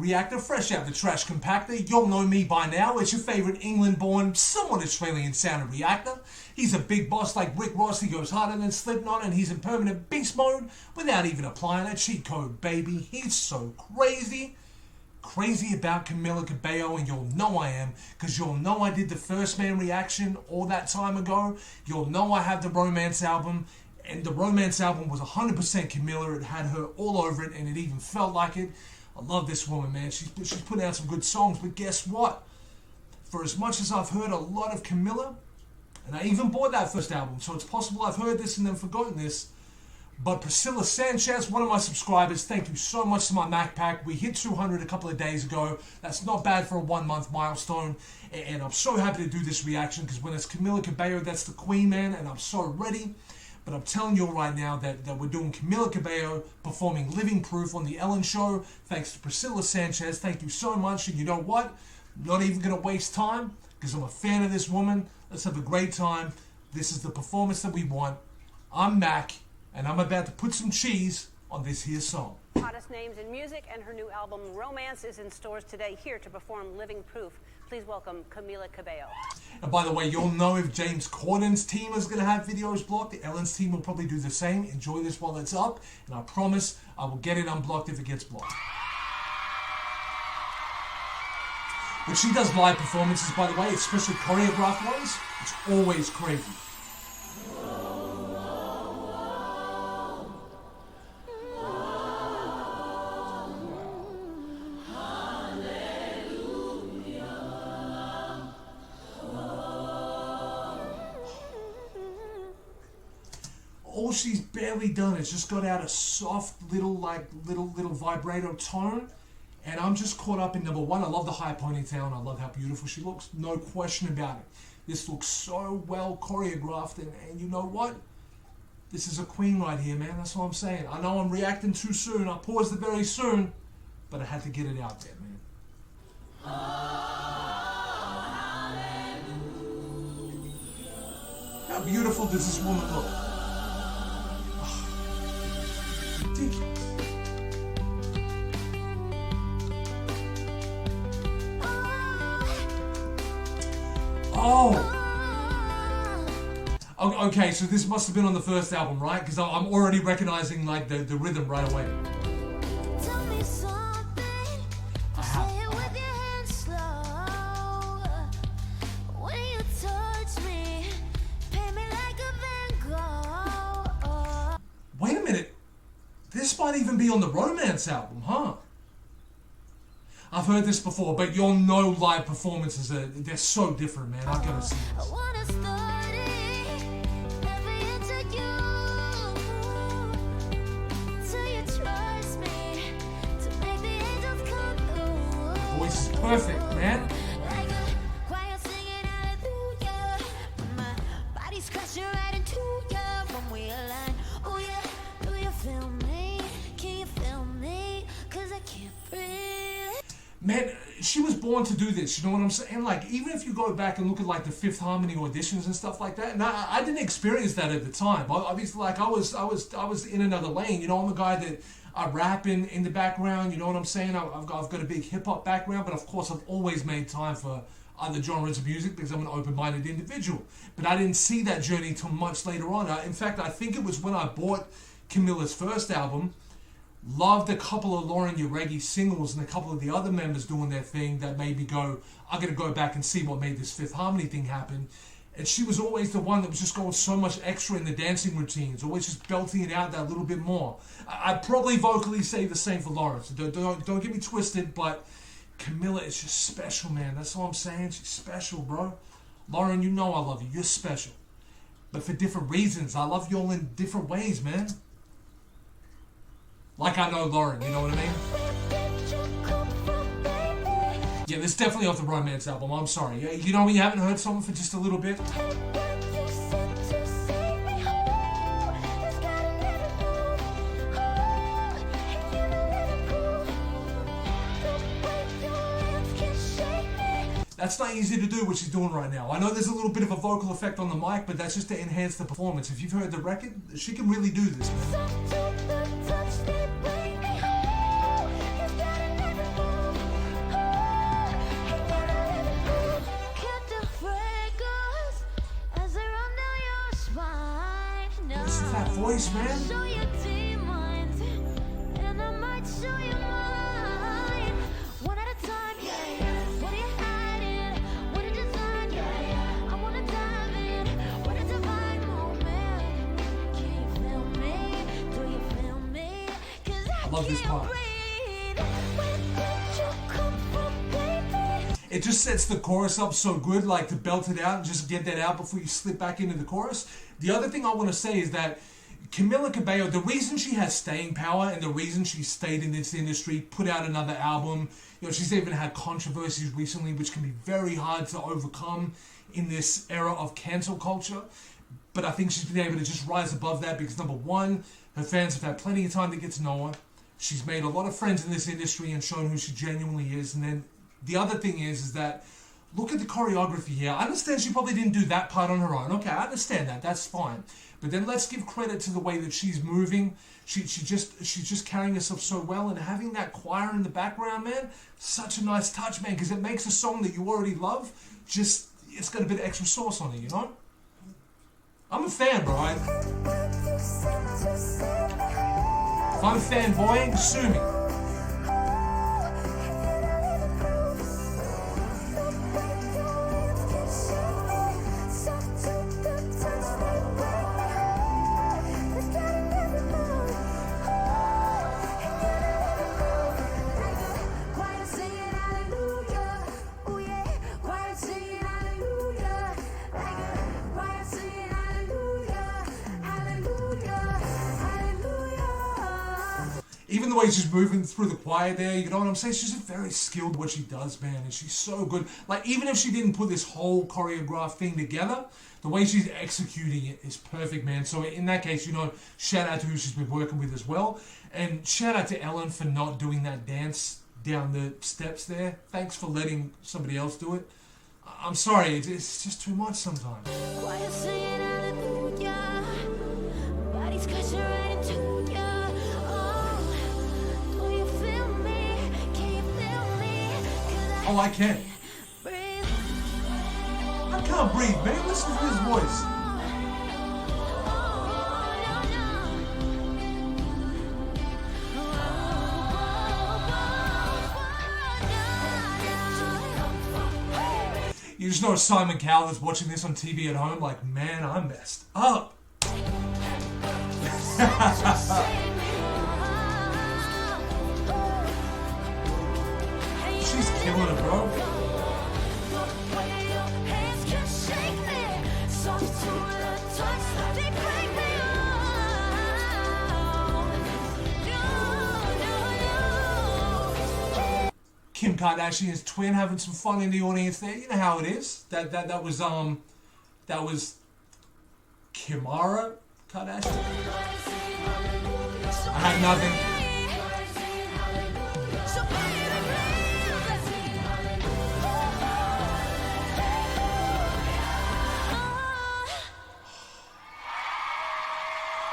Reactor, fresh out the trash compactor. You'll know me by now. It's your favorite England-born, somewhat Australian-sounded Reactor. He's a big boss like Rick Ross. He goes harder than Slipknot, and he's in permanent beast mode without even applying a cheat code, baby. He's so crazy. Crazy about Camila Cabello, and you'll know I am, because you'll know I did the First Man reaction all that time ago. You'll know I have the Romance album, and the Romance album was 100% Camila. It had her all over it, and it even felt like it. I love this woman, man. She's putting out some good songs, but guess what? For as much as I've heard a lot of Camila, and I even bought that first album, so it's possible I've heard this and then forgotten this, but Priscilla Sanchez, one of my subscribers, thank you so much to my Mac Pack. We hit 200 a couple of days ago. That's not bad for a 1 month milestone. And I'm so happy to do this reaction, because when it's Camila Cabello, that's the queen, man, and I'm so ready. But I'm telling you right now that we're doing Camila Cabello performing Living Proof on The Ellen Show. Thanks to Priscilla Sanchez. Thank you so much. And you know what? I'm not even going to waste time, because I'm a fan of this woman. Let's have a great time. This is the performance that we want. I'm Mac, and I'm about to put some cheese on this here song. Hottest names in music, and her new album Romance is in stores today. Here to perform Living Proof, please welcome Camila Cabello. And by the way, you'll know if James Corden's team is going to have videos blocked. The Ellen's team will probably do the same. Enjoy this while it's up, and I promise I will get it unblocked if it gets blocked. When she does live performances, by the way, especially choreographed ones, it's always crazy. All she's barely done is just got out a soft little vibrato tone, and I'm just caught up in number one. I love the high ponytail, and I love how beautiful she looks. No question about it. This looks so well choreographed, and you know what? This is a queen right here, man. That's what I'm saying. I know I'm reacting too soon. I paused it very soon, but I had to get it out there, man. How beautiful does this woman look? Oh! Okay, so this must have been on the first album, right? Because I'm already recognizing like the rhythm right away. Tell me something, say it with your hands slow. When you touch me, paint me like a Van Gogh. Wait a minute. This might even be on the Romance album, huh? I've heard this before, but you'll know live performances, they're so different, man. I gotta see this. I wanna study every inch of you, till you trust me to make the angels come through. Voice is perfect, man. Like a choir singing hallelujah, when my body's crashing right into you when we align. Oh yeah, do you feel me? Can you feel me? 'Cause I can't breathe. Man, she was born to do this, you know what I'm saying? Like, even if you go back and look at like the Fifth Harmony auditions and stuff like that, and I didn't experience that at the time. Obviously, like I was in another lane. You know, I'm a guy that I rap in the background. You know what I'm saying? I've got a big hip hop background, but of course I've always made time for other genres of music because I'm an open-minded individual. But I didn't see that journey till much later on. In fact, I think it was when I bought Camila's first album. Loved a couple of Lauren Uregi singles and a couple of the other members doing their thing that made me go, I'm going to go back and see what made this Fifth Harmony thing happen. And she was always the one that was just going so much extra in the dancing routines, always just belting it out that little bit more. I'd probably vocally say the same for Lauren, so don't get me twisted, but Camila is just special, man. That's all I'm saying. She's special, bro. Lauren, you know I love you. You're special. But for different reasons. I love you all in different ways, man. Like I know Lauren, you know what I mean? Yeah, this is definitely off the Romance album, I'm sorry. You know when you haven't heard something for just a little bit? That's not easy to do what she's doing right now. I know there's a little bit of a vocal effect on the mic, but that's just to enhance the performance. If you've heard the record, she can really do this, man. voice, man. Show you demons, and I might show you mine. One at a time, yeah. What are you hiding? What a design, yeah. I wanna dive in. What a divine moment. Can you feel me? Do you feel me? 'Cause I love this can't part. breathe. Where did you come from, baby? It just sets the chorus up so good, like to belt it out and just get that out before you slip back into the chorus. The other thing I want to say is that Camila Cabello, the reason she has staying power and the reason she stayed in this industry, put out another album, she's even had controversies recently, which can be very hard to overcome in this era of cancel culture. But I think she's been able to just rise above that because, number one, her fans have had plenty of time to get to know her. She's made a lot of friends in this industry and shown who she genuinely is. And then the other thing is that look at the choreography here. I understand she probably didn't do that part on her own. Okay, I understand that. That's fine. But then let's give credit to the way that she's moving. She's just carrying herself so well, and having that choir in the background, man, such a nice touch, man, because it makes a song that you already love it's got a bit of extra sauce on it, you know? I'm a fan, bro. If I'm fanboying, sue me. Even the way she's moving through the choir there, you know what I'm saying? She's just very skilled at what she does, man, and she's so good. Like, even if she didn't put this whole choreographed thing together, the way she's executing it is perfect, man. So in that case, shout out to who she's been working with as well. And shout out to Ellen for not doing that dance down the steps there. Thanks for letting somebody else do it. I'm sorry, it's just too much sometimes. Choir singing hallelujah. Body's crashing right into ya. Oh, I can. I can't breathe, man. Listen to his voice. You just know Simon Cowell is watching this on TV at home like, man, I'm messed up. She's killing it, bro. Kim Kardashian's twin having some fun in the audience there. You know how it is. That was Kimara Kardashian. I had nothing.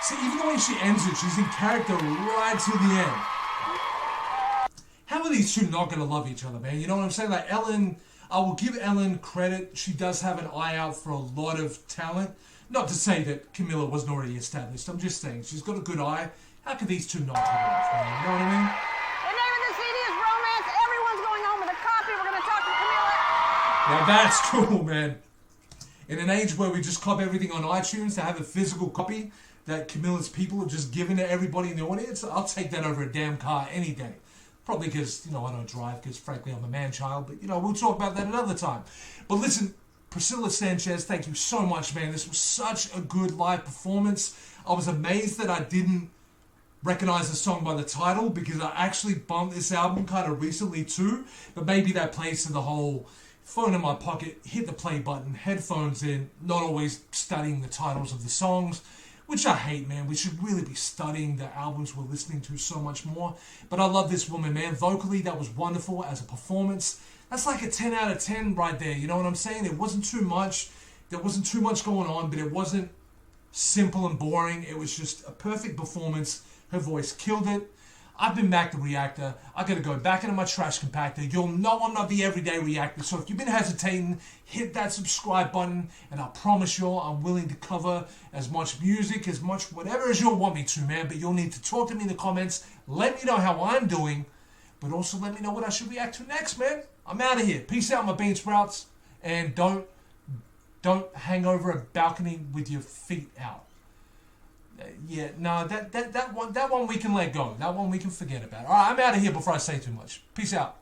See, even the way she ends it, she's in character right to the end. How are these two not going to love each other, man? You know what I'm saying? Like, Ellen, I will give Ellen credit. She does have an eye out for a lot of talent. Not to say that Camila wasn't already established. I'm just saying, she's got a good eye. How could these two not hit it off, man? You know what I mean? The name of the CD is Romance. Everyone's going home with a copy. We're going to talk to Camila. Now that's cool, man. In an age where we just cop everything on iTunes, to have a physical copy that Camila's people have just given to everybody in the audience, I'll take that over a damn car any day. Probably because, I don't drive, because frankly I'm a man-child, but, we'll talk about that another time. But listen, Priscilla Sanchez, thank you so much, man. This was such a good live performance. I was amazed that I didn't recognize the song by the title, because I actually bumped this album kind of recently too, but maybe that plays to the whole phone in my pocket, hit the play button, headphones in, not always studying the titles of the songs, which I hate, man. We should really be studying the albums we're listening to so much more. But I love this woman, man. Vocally, that was wonderful. As a performance, that's like a 10 out of 10 right there. You know what I'm saying? It wasn't too much. There wasn't too much going on, but it wasn't simple and boring. It was just a perfect performance. Her voice killed it. I've been back to Reactor. I gotta go back into my trash compactor. You'll know I'm not the everyday Reactor, so if you've been hesitating, hit that subscribe button, and I promise you I'm willing to cover as much music, as much whatever as you'll want me to, man. But you'll need to talk to me in the comments. Let me know how I'm doing, but also let me know what I should react to next, man. I'm out of here. Peace out, my bean sprouts, and don't hang over a balcony with your feet out. Yeah, no, that one we can let go. That one we can forget about. All right, I'm out of here before I say too much. Peace out.